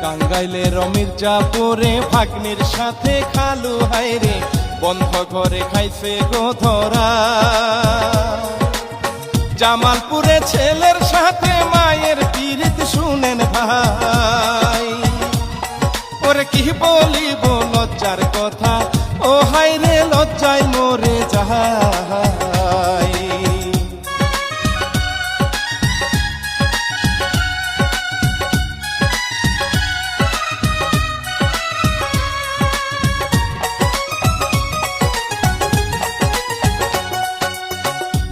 টাঙ্গাইলের মির্জাপুরে ভাগ্নির সাথে খালু হাইরে বন্ধ ঘরে খাইছে গো ধরা। জামালপুরে ছেলের সাথে মায়ের পীড়িত শুনেন ভাই, ওরে কি বলিব লজ্জার কথা, ও হাইরে লজ্জায় মরে যাই।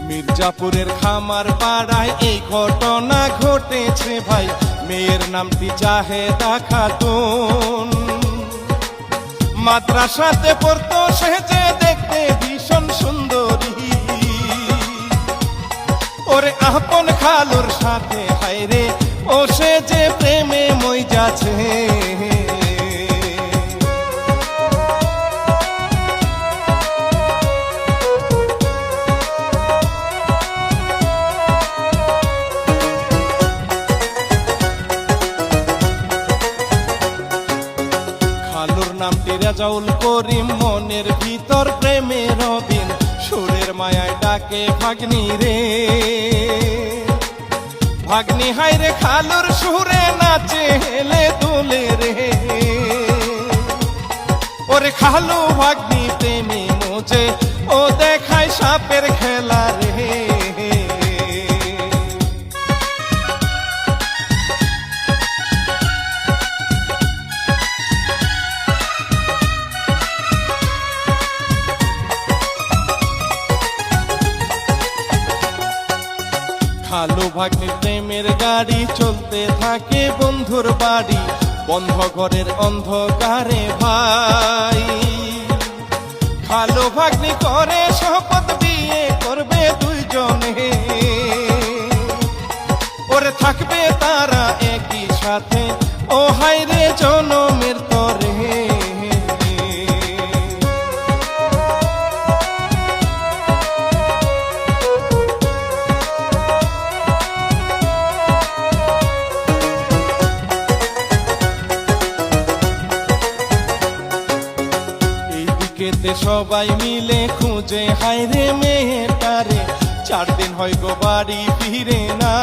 মির্জাপুরের খামার পাড়ায় এই ঘটনা ঘটেছে ভাই, মেয়ের নামটি জাহেদা খাতুন। মাদ্রাসাতে পড়তো সেজে দেখতে ভীষণ সুন্দরী, ওরে আপন খালুর সাথে হায়রে ও সে যে প্রেমে মই যাচ্ছে। নামটি রেজাউল করিম, মনের ভিতর প্রেমের রবিন, সুরের মায়ায় ডাকে ভাগ্নি রে। ভাগ্নি হাইরে খালুর সুরে নাচে হেলে দুলে রে, ওরে খালু ভাগ্নি প্রেমে মোজে ও দেখায় সাপের খেলা রে। খালু ভাগ্নির প্রেমের গাড়ি চলতে থাকে বন্ধুর বাড়ি, বন্ধ ঘরের অন্ধকারে ভাই। খালু ভাগ্নি করে শপথ বিয়ে করবে দুইজনে, ওরে থাকবে তারা একই সাথে ও হাইরে জনমের তরে। সবাই মিলে খুঁজে হায়রে মেয়েটারে, 4 দিন হয় গো বাড়ি ফিরে না।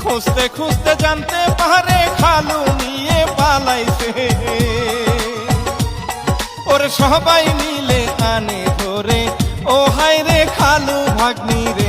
খুঁজতে খুঁজতে জানতে পারে খালু নিয়ে পালাইছে, ওরে সবাই মিলে আনে ধরে ও হায়রে খালু ভাগ্নি রে।